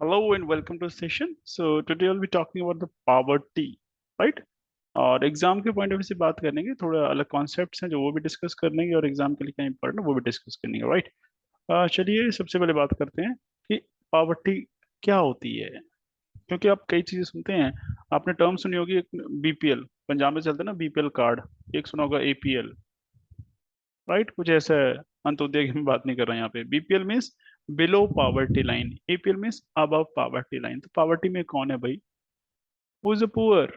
Hello and welcome to the session. So today we'll be talking about the poverty, right? और exam के point of view से बात करेंगे, थोड़ा अलग कॉन्सेप्ट्स हैं जो वो भी डिस्कस कर लेंगे और एग्जाम के लिए क्या इंपॉर्टेंट है वो भी डिस्कस करेंगे, राइट? चलिए सबसे पहले बात करते हैं कि पावर्टी क्या होती है, क्योंकि आप कई चीजें सुनते हैं। आपने टर्म सुनी होगी, एक बीपीएल, पंजाब में चलता है ना बीपीएल कार्ड, एक सुना होगा एपीएल, राइट? कुछ ऐसा है। अंत्योदय की मैं बात नहीं कर रहा यहाँ पे। BPL means below poverty line, APL means above poverty line. तो पावर्टी में कौन है भाई? Who is a poor?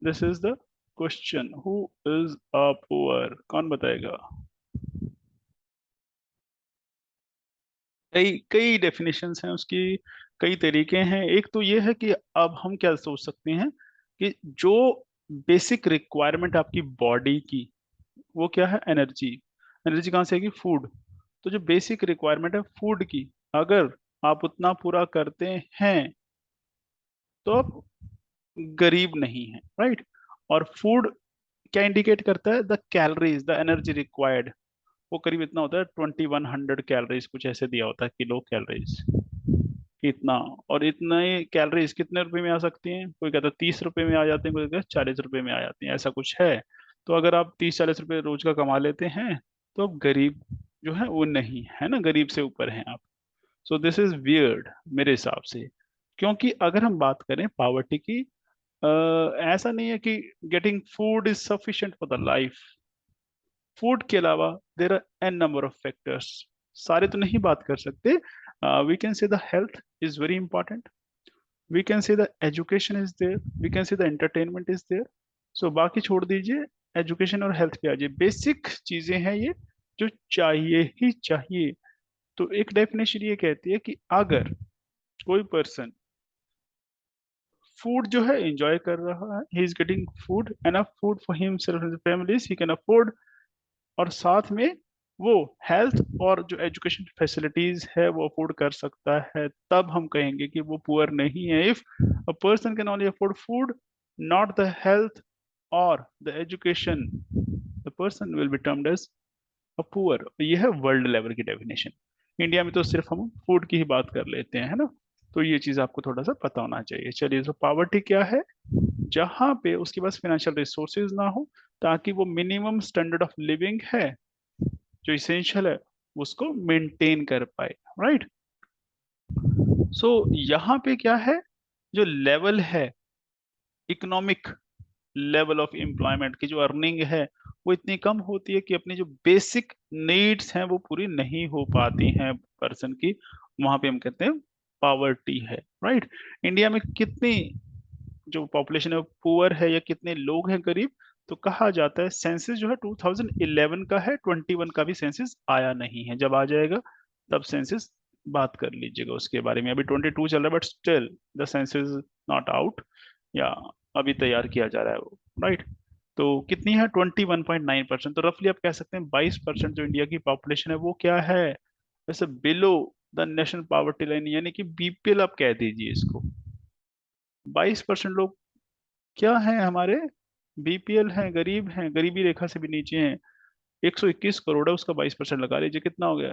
This is the question, who is a poor? कौन बताएगा? कई कई डेफिनेशंस हैं उसकी, कई तरीके हैं। एक तो ये है कि अब हम क्या सोच सकते हैं कि जो बेसिक रिक्वायरमेंट आपकी बॉडी की, वो क्या है? एनर्जी। एनर्जी कहाँ से आएगी? फूड। तो जो बेसिक रिक्वायरमेंट है फूड की, अगर आप उतना पूरा करते हैं तो आप गरीब नहीं हैं, राइट? और फूड क्या इंडिकेट करता है? The calories, the energy required, वो करीब इतना होता है 2100 कैलोरीज, कुछ ऐसे दिया होता है, किलो कैलोरीज इतना। और इतने कैलोरीज कितने रुपए में आ सकती हैं? कोई कहता है 30 रुपए में आ जाते हैं, कोई कहता है 40 रुपए में आ जाती हैं, ऐसा कुछ है। तो अगर आप 30-40 रुपए रोज का कमा लेते हैं तो आप गरीब जो है वो नहीं है ना, गरीब से ऊपर हैं आप। सो दिस इज वियर्ड मेरे हिसाब से। क्योंकि अगर हम बात करें पावर्टी की, ऐसा नहीं है कि getting food is sufficient for the life. Food के अलावा there are an number of factors, सारे तो नहीं बात कर सकते। We can say the health is very important, we can say the education is there, we can say the entertainment is there. So बाकी छोड़ दीजिए, एजुकेशन और हेल्थ पे आ जाइए। बेसिक चीजें हैं ये जो चाहिए ही चाहिए। तो एक डेफिनेशन ये कहती है कि अगर कोई पर्सन फूड जो है एंजॉय कर रहा है, he is getting food, enough food for himself and families, he can afford, और साथ में वो हेल्थ और जो एजुकेशन फैसिलिटीज है वो अफोर्ड कर सकता है, तब हम कहेंगे कि वो पुअर नहीं है। If a person can only afford food, not the health और the education, the person will be termed as a poor. ये है वर्ल्ड लेवल की डेफिनेशन। इंडिया में तो सिर्फ हम फूड की ही बात कर लेते हैं, है ना? तो ये चीज आपको थोड़ा सा पता होना चाहिए। चलिए, तो पावर्टी क्या है? जहां पे उसके पास फाइनेंशियल रिसोर्सेज ना हो, ताकि वो मिनिमम स्टैंडर्ड ऑफ लिविंग है जो इसेंशियल है उसको मेंटेन कर पाए, राइट? सो यहाँ पे क्या है, जो लेवल है, इकोनॉमिक लेवल ऑफ एम्प्लॉयमेंट की जो अर्निंग है वो इतनी कम होती है कि अपनी जो बेसिक नीड्स हैं वो पूरी नहीं हो पाती हैं पर्सन की। वहां पे हम कहते हैं पावर्टी है, राइट? इंडिया में कितनी जो पॉपुलेशन है पुअर है, या कितने लोग हैं गरीब? तो कहा जाता है, सेंसस जो है 2011 का है, 21 का भी सेंसस आया नहीं है। जब आ जाएगा तब सेंसस बात कर लीजिएगा उसके बारे में। अभी 22 चल रहा है but still the census not out, या अभी तैयार किया जा रहा है वो, राइट? तो कितनी है? 21.9%। तो रफली आप कह सकते हैं 22% जो इंडिया की पॉपुलेशन है वो क्या है, वैसे below the national poverty line, यानी कि बीपीएल आप कह दीजिए इसको। 22% लोग क्या हैं हमारे? बीपीएल हैं, गरीब हैं, गरीबी रेखा से भी नीचे हैं। 121 करोड़ है, उसका 22% लगा लीजिए, कितना हो गया?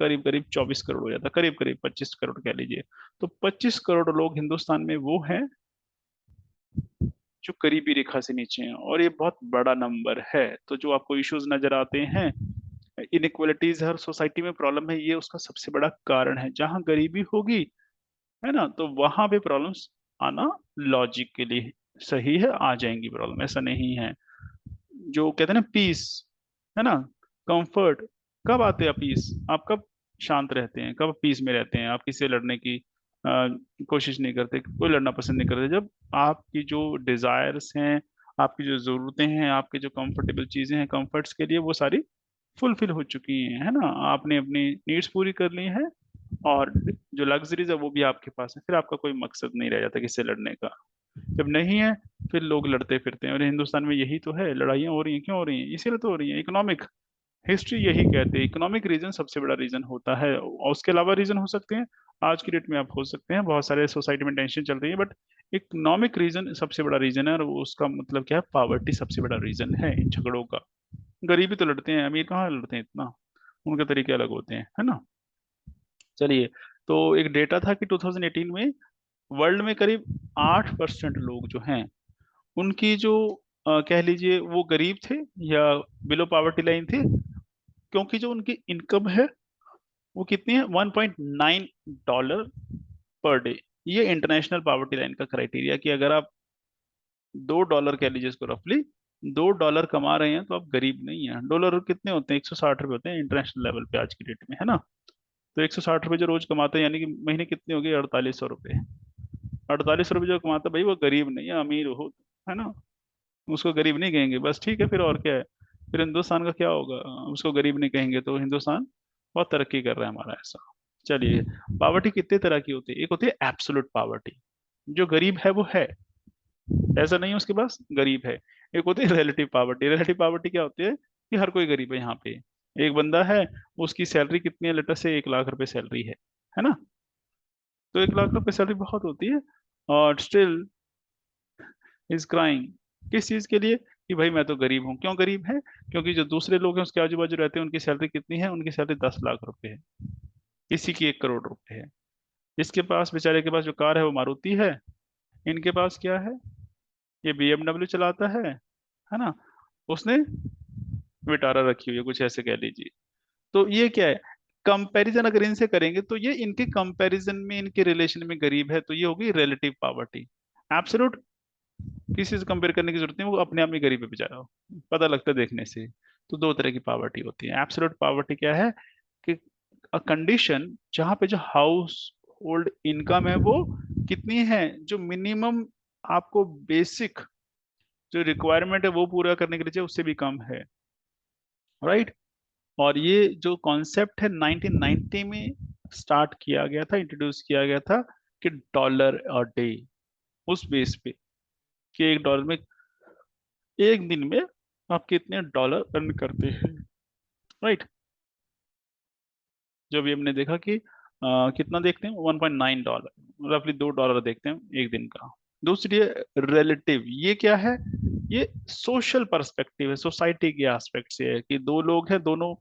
करीब करीब 24 करोड़ हो जाता, करीब करीब 25 करोड़ कह लीजिए। तो 25 करोड़ लोग हिंदुस्तान में वो हैं जो गरीबी रेखा से नीचे हैं, और ये बहुत बड़ा नंबर है। तो जो आपको इश्यूज नजर आते हैं, इनइक्वलिटीज हर सोसाइटी में प्रॉब्लम है, ये उसका सबसे बड़ा कारण है। जहां गरीबी होगी, है ना, तो वहां पे प्रॉब्लम्स आना लॉजिकली सही है, आ जाएंगी प्रॉब्लम, ऐसा नहीं है। जो कहते हैं ना पीस, है ना, कंफर्ट, कब आते हैं पीस? आप कब शांत रहते हैं, कब पीस में रहते हैं? आप किसी से लड़ने की कोशिश नहीं करते, कोई लड़ना पसंद नहीं करते, जब आपकी जो डिजायर्स हैं, आपकी जो जरूरतें हैं, आपकी जो कंफर्टेबल चीजें हैं, कंफर्ट्स के लिए, वो सारी फुलफिल हो चुकी हैं, है ना, आपने अपनी नीड्स पूरी कर ली हैं, और जो लग्जरीज है वो भी आपके पास है, फिर आपका कोई मकसद नहीं रह जाता किससे लड़ने का। जब नहीं है फिर लोग लड़ते फिरते हैं, और हिंदुस्तान में यही तो है, लड़ाइयाँ हो रही हैं। क्यों हो रही हैं? इसीलिए तो हो रही हैं, इकोनॉमिक। हिस्ट्री यही कहते हैं, इकोनॉमिक रीजन सबसे बड़ा रीजन होता है, और उसके अलावा रीजन हो सकते हैं। आज की डेट में आप हो सकते हैं, बहुत सारे सोसाइटी में टेंशन चल रही है, बट इकोनॉमिक रीजन सबसे बड़ा रीजन है, और उसका मतलब क्या है? पावर्टी सबसे बड़ा रीजन है इन झगड़ों का। गरीबी तो लड़ते हैं, अमीर कहाँ लड़ते हैं इतना, उनके तरीके अलग होते हैं, है ना? चलिए, तो एक डेटा था कि 2018 में वर्ल्ड में करीब 8% लोग जो हैं उनकी जो कह लीजिए वो गरीब थे या बिलो पावर्टी लाइन थे, क्योंकि जो उनकी इनकम है वो कितनी है, $1.9 पर डे। ये इंटरनेशनल पावर्टी लाइन का क्राइटेरिया कि अगर आप $2 कह लीजिए इसको रफली, $2 कमा रहे हैं तो आप गरीब नहीं हैं। डॉलर कितने होते हैं, 160 रुपये होते हैं इंटरनेशनल लेवल पे आज की डेट में, है ना। तो 160 रुपये जो रोज कमाते हैं, यानी कि महीने कितने हो गए, 4800 रुपये। 4800 रुपये जो कमाता है भाई, वो गरीब नहीं है, अमीर हो, है ना। उसको गरीब नहीं कहेंगे, बस ठीक है, फिर और क्या है। फिर हिंदुस्तान का क्या होगा, उसको गरीब नहीं कहेंगे तो हिंदुस्तान बहुत तरक्की कर रहा है हमारा, ऐसा। चलिए, पावर्टी कितने तरह की होती है, एक होती है एब्सोल्यूट पावर्टी, जो गरीब है वो है, ऐसा नहीं है उसके पास, गरीब है। एक होती है रिलेटिव पावर्टी। रिलेटिव पावर्टी क्या होती है कि हर कोई गरीब है यहाँ पे। एक बंदा है, उसकी सैलरी कितनी है, लेटर से 1 लाख रुपए सैलरी है ना। तो 1 लाख रुपए सैलरी बहुत होती है, और स्टिल इज क्राइंग। किस चीज के लिए, कि भाई मैं तो गरीब हूँ। क्यों गरीब है, क्योंकि जो दूसरे लोग हैं उसके आजू बाजू रहते हैं, उनकी सैलरी कितनी है, उनकी सैलरी 10 लाख रुपए है, किसी की 1 करोड़ रुपए है। इसके पास, बेचारे के पास जो कार है वो मारुति है, इनके पास क्या है, ये BMW चलाता है ना। उसने विटारा रखी हुई है, कुछ ऐसे कह लीजिए। तो ये क्या है, कंपैरिजन अगर इनसे करेंगे तो ये इनके कंपैरिजन में, इनके रिलेशन में गरीब है, तो ये होगी रिलेटिव पावर्टी। एब्सोल्यूट किसी से कंपेयर करने की जरूरत नहीं, वो अपने आप में गरीब है बेचारा, पता लगता है देखने से। तो दो तरह की पावर्टी होती है। एब्सोल्यूट पावर्टी क्या है, कि अ कंडीशन जहां पे जो हाउस होल्ड इनकम है वो कितनी है, जो मिनिमम आपको बेसिक जो रिक्वायरमेंट है वो पूरा करने के लिए चाहिए, उससे भी कम है, राइट। और ये जो कॉन्सेप्ट है 1990 में स्टार्ट किया गया था, इंट्रोड्यूस किया गया था, कि डॉलर अ डे, उस बेस पे कि $1 में, एक दिन में आप कितने डॉलर अर्न करते हैं, राइट। जो भी हमने देखा कि कितना देखते हैं, $1.9, रफली $2 देखते हैं एक दिन का। दूसरी है रिलेटिव, ये क्या है, ये सोशल पर्सपेक्टिव है, सोसाइटी के एस्पेक्ट से है, कि दो लोग हैं, दोनों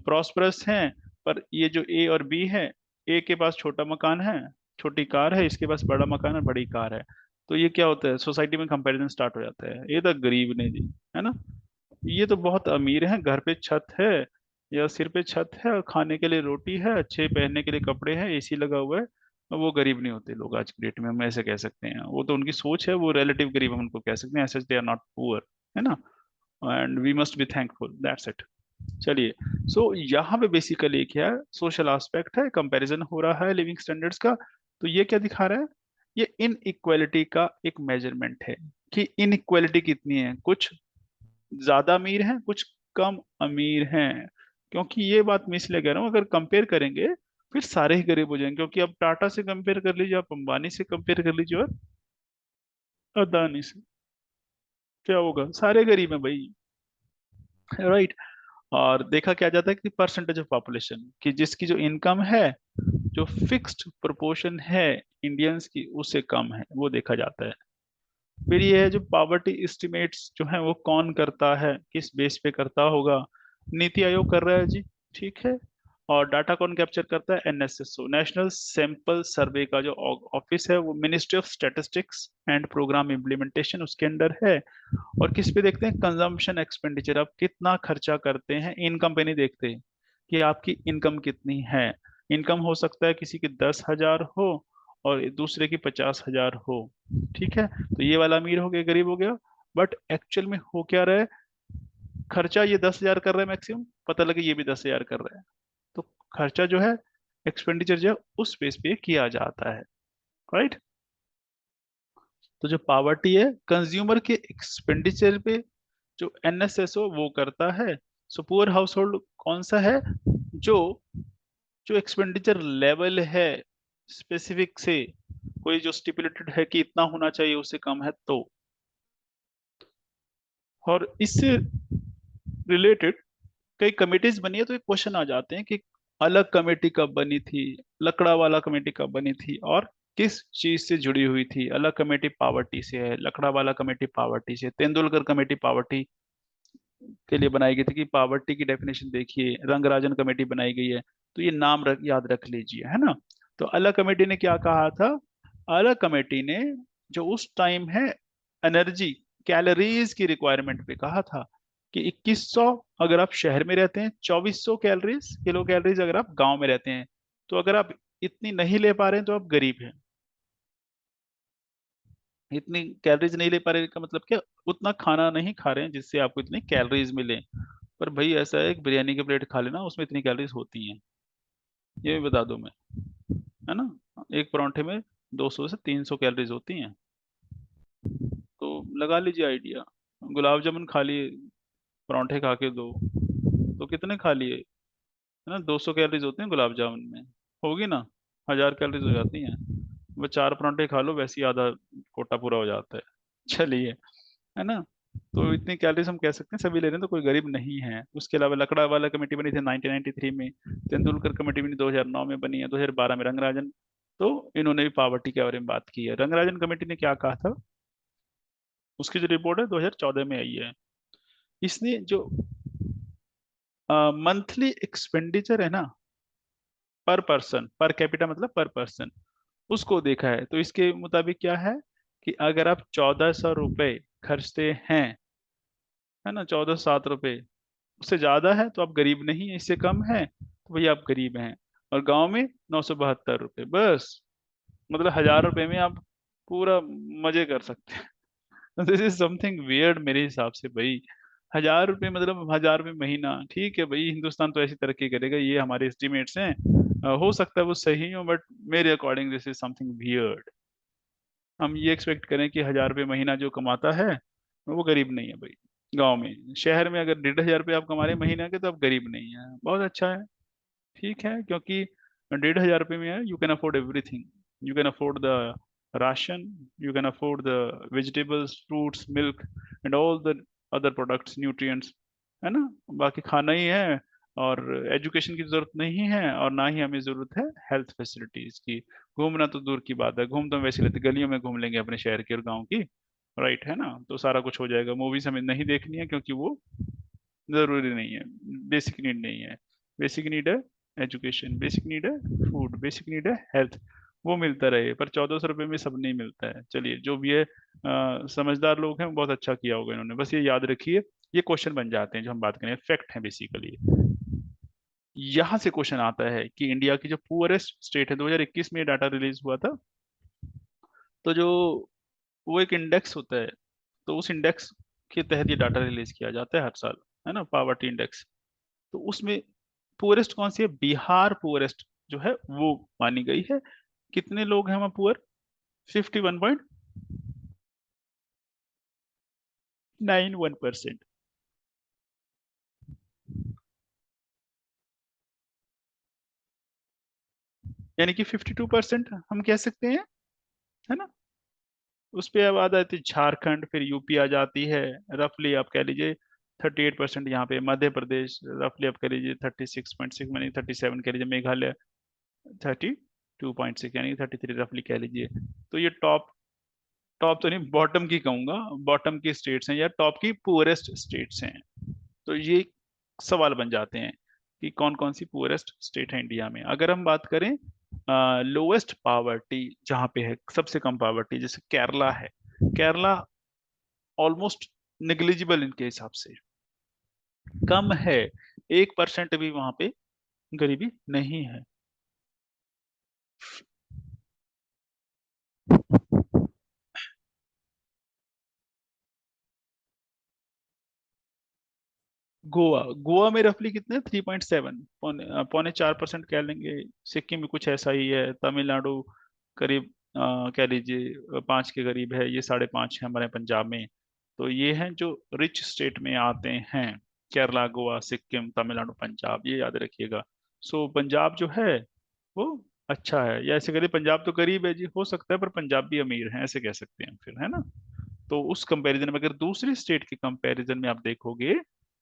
प्रॉस्परस हैं, पर ये जो ए और बी है, ए के पास छोटा मकान है, छोटी कार है, इसके पास बड़ा मकान है, बड़ी कार है। तो ये क्या होता है, सोसाइटी में कंपैरिजन स्टार्ट हो जाता है, ये तो गरीब ने जी, है ना, ये तो बहुत अमीर हैं, घर पे छत है, या सिर पे छत है, और खाने के लिए रोटी है, अच्छे पहनने के लिए कपड़े हैं, एसी लगा हुआ है। वो गरीब नहीं होते लोग आज की डेट में, हम ऐसे कह सकते हैं। वो तो उनकी सोच है, वो रिलेटिव गरीब हम उनको कह सकते हैं, ऐसे दे आर नॉट पुअर, है ना। And we must be thankful, that's it. चलिए, सो यहाँ पे बेसिकली क्या है, सोशल एस्पेक्ट है, कंपैरिजन हो रहा है लिविंग स्टैंडर्ड्स का। तो ये क्या दिखा रहा है, ये इनइक्वालिटी का एक मेजरमेंट है, कि इनइक्वालिटी कितनी है, कुछ ज्यादा अमीर हैं, कुछ कम अमीर हैं। क्योंकि ये बात मैं इसलिए कह रहा हूँ, अगर कंपेयर करेंगे फिर सारे ही गरीब हो जाएंगे, क्योंकि अब टाटा से कंपेयर कर लीजिए, आप अंबानी से कंपेयर कर लीजिए, और अदानी से, क्या होगा, सारे गरीब हैं भाई, राइट। और देखा क्या जाता है कि परसेंटेज ऑफ पॉपुलेशन, कि जिसकी जो इनकम है, जो फिक्स्ड प्रोपोर्शन है इंडियंस की, उससे कम है, वो देखा जाता है। फिर ये है जो पावर्टी एस्टिमेट्स जो है वो कौन करता है, किस बेस पे करता होगा, नीति आयोग कर रहा है जी, ठीक है। और डाटा कौन कैप्चर करता है, NSSO, नेशनल सैंपल सर्वे का जो ऑफिस है, वो ministry of statistics and programme implementation उसके अंडर है। और किस पे देखते हैं, कंजम्पशन एक्सपेंडिचर, आप कितना खर्चा करते हैं, इनकम पे नहीं देखते कि आपकी इनकम कितनी है। इनकम हो सकता है किसी की 10,000 हो और दूसरे की 50,000 हो, ठीक है। तो ये वाला अमीर हो गया, गरीब हो गया। बट एक्चुअल में हो क्या रहा है, खर्चा ये 10,000 कर रहा है मैक्सिमम, पता लगे ये भी 10,000 कर रहा है। तो खर्चा जो है, एक्सपेंडिचर जो है, उस बेस पे किया जाता है, राइट। तो जो पावर्टी है, कंज्यूमर के एक्सपेंडिचर पे जो NSSO वो करता है। सो पुअर हाउस होल्ड कौन सा है, जो जो एक्सपेंडिचर लेवल है स्पेसिफिक से, कोई जो स्टिपुलेटेड है कि इतना होना चाहिए, उससे कम है तो। और इससे रिलेटेड कई कमिटीज बनी है, तो एक क्वेश्चन आ जाते हैं कि अलग कमेटी कब बनी थी, लकड़ा वाला कमेटी कब बनी थी, और किस चीज से जुड़ी हुई थी। अलग कमेटी पावर्टी से है, लकड़ा वाला कमेटी पावर्टी से, तेंदुलकर कमेटी पावर्टी के लिए बनाई गई थी, कि पावर्टी की डेफिनेशन देखिए, रंगराजन कमेटी बनाई गई है। तो ये नाम याद रख लीजिए, है ना। तो अलग कमेटी ने क्या कहा था? अलग कमेटी ने जो उस टाइम है एनर्जी कैलोरीज की रिक्वायरमेंट पे कहा था कि 2100 अगर आप शहर में रहते हैं, 2400 कैलोरीज किलो कैलोरीज अगर आप गांव में रहते हैं। तो अगर आप इतनी नहीं ले पा रहे हैं तो आप गरीब हैं। इतनी कैलोरीज नहीं ले पा रहे का मतलब क्या? उतना खाना नहीं खा रहे हैं जिससे आपको इतनी कैलोरीज मिले। पर भाई ऐसा है कि बिरयानी की प्लेट खा लेना, उसमें इतनी कैलोरीज होती हैं, ये भी बता दूं मैं, है ना। एक परांठे में 200 से 300 कैलोरीज होती हैं। तो लगा लीजिए आइडिया। गुलाब जामुन खा लिए, परांठे खा के दो, तो कितने खा लिए, है ना? 200 कैलोरीज होती हैं गुलाब जामुन में, होगी ना? 1000 कैलोरीज हो जाती हैं। वो 4 परांठे खा लो, वैसे ही आधा कोटा पूरा हो जाता है। चलिए, है ना। तो इतनी कैलोरीज हम कह सकते हैं सभी ले रहे हैं, तो कोई गरीब नहीं है। उसके अलावा लकड़ा वाला कमेटी बनी थी 1993 में। तेंदुलकर कमेटी बनी 2009 में बनी है। 2012 में रंगराजन। तो इन्होंने भी पावर्टी के बारे में बात की है। रंगराजन कमेटी ने क्या कहा था? उसकी जो रिपोर्ट है 2014 में आई है। इसने जो मंथली एक्सपेंडिचर है ना, पर पर्सन, पर कैपिटा मतलब पर पर्सन, उसको देखा है। तो इसके मुताबिक क्या है कि अगर आप 1400 रुपये खर्चते हैं, है ना, 1407 रुपये, उससे ज्यादा है तो आप गरीब नहीं है, इससे कम है तो भैया आप गरीब हैं। और गांव में 972 रुपये बस, मतलब 1000 रुपये में आप पूरा मजे कर सकते हैं। दिस इज समथिंग वियर्ड मेरे हिसाब से भाई। 1000 रुपये मतलब 1000 रुपये महीना, ठीक है भाई, हिंदुस्तान तो ऐसी तरक्की करेगा, ये हमारे एस्टिमेट्स हैं। हो सकता है वो सही हो, बट मेरे according this is something weird. हम ये एक्सपेक्ट करें कि 1000 रुपये महीना जो कमाता है वो गरीब नहीं है भाई। गांव में, शहर में अगर 1500 रुपये आप कमा रहे हैं महीना के, तो आप गरीब नहीं है, बहुत अच्छा है। ठीक है, क्योंकि 1500 रुपये में है, you can afford everything. You can afford the ration, you can afford the vegetables, fruits, milk and all the other products, nutrients, है ना। बाकी खाना ही है। और एजुकेशन की जरूरत नहीं है, और ना ही हमें जरूरत है हेल्थ फैसिलिटीज की। घूमना तो दूर की बात है, घूम तो हम वैसे लेते, गलियों में घूम लेंगे अपने शहर की और गाँव की। राइट, है ना। तो सारा कुछ हो जाएगा। मूवीज हमें नहीं देखनी है क्योंकि वो जरूरी नहीं है, बेसिक नीड नहीं है। बेसिक नीड है एजुकेशन, बेसिक नीड है फूड, बेसिक नीड है हेल्थ। वो मिलता रहे, पर 1400 रुपये में सब नहीं मिलता है। चलिए, जो भी है, समझदार लोग हैं, बहुत अच्छा किया होगा इन्होंने, बस ये याद रखिए। ये क्वेश्चन बन जाते हैं जो हम बात करें, फैक्ट है बेसिकली। यहाँ से क्वेश्चन आता है कि इंडिया की जो पुअरेस्ट स्टेट है, 2021 में डाटा रिलीज हुआ था। तो जो वो एक इंडेक्स होता है, तो उस इंडेक्स के तहत ये डाटा रिलीज किया जाता है हर साल, है ना, पावर्टी इंडेक्स। तो उसमें पुअरेस्ट कौन सी है? बिहार पुअरेस्ट जो है वो मानी गई है। कितने लोग हैं वहाँ पुअर? 51.91%। यानी कि 52% हम कह सकते हैं, है ना। उस पे अब आ जाती है झारखंड, फिर यूपी आ जाती है। रफली आप कह लीजिए 38% यहाँ पे मध्य प्रदेश, रफली आप कह लीजिए 36.6, यानी 37 कह लीजिए मेघालय, 32.6 यानी 33 रफली कह लीजिए। तो ये टॉप, टॉप तो नहीं, बॉटम की कहूंगा, बॉटम की स्टेट्स हैं या टॉप की पुअरेस्ट स्टेट्स हैं। तो ये सवाल बन जाते हैं कि कौन कौन सी पुअरेस्ट स्टेट है इंडिया में। अगर हम बात करें लोएस्ट पावर्टी जहाँ पे है, सबसे कम पावर्टी, जैसे केरला है। केरला ऑलमोस्ट नेग्लिजिबल इनके हिसाब से, कम है। 1% भी वहां पे गरीबी नहीं है। गोवा, गोवा में रफली कितने, 3.7, पौने 4% कह लेंगे। सिक्किम में कुछ ऐसा ही है। तमिलनाडु करीब कह लीजिए 5 के करीब है। ये 5.5 है हमारे पंजाब में। तो ये हैं जो रिच स्टेट में आते हैं, केरला, गोवा, सिक्किम, तमिलनाडु, पंजाब, ये याद रखिएगा। सो पंजाब जो है वो अच्छा है, या ऐसे करिए पंजाब तो गरीब है जी, हो सकता है, पर पंजाब भी अमीर है, ऐसे कह सकते हैं फिर, है ना। तो उस कंपैरिजन में, अगर दूसरी स्टेट के कंपैरिजन में आप देखोगे,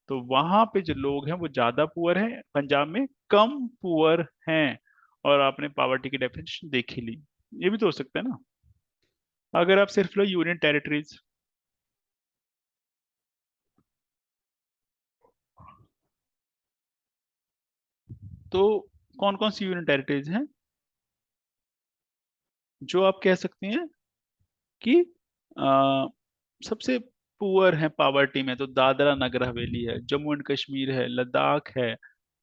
तो वहां पे जो लोग हैं वो ज्यादा पुअर हैं, पंजाब में कम पुअर हैं। और आपने पावर्टी की डेफिनेशन देख ही ली। ये भी तो हो सकता है ना। अगर आप सिर्फ लो यूनियन टेरिटरीज, तो कौन कौन सी यूनियन टेरिटरीज हैं? जो आप कह सकते हैं कि सबसे पुअर है पावर्टी में, तो दादरा नगर हवेली है, जम्मू एंड कश्मीर है, लद्दाख है,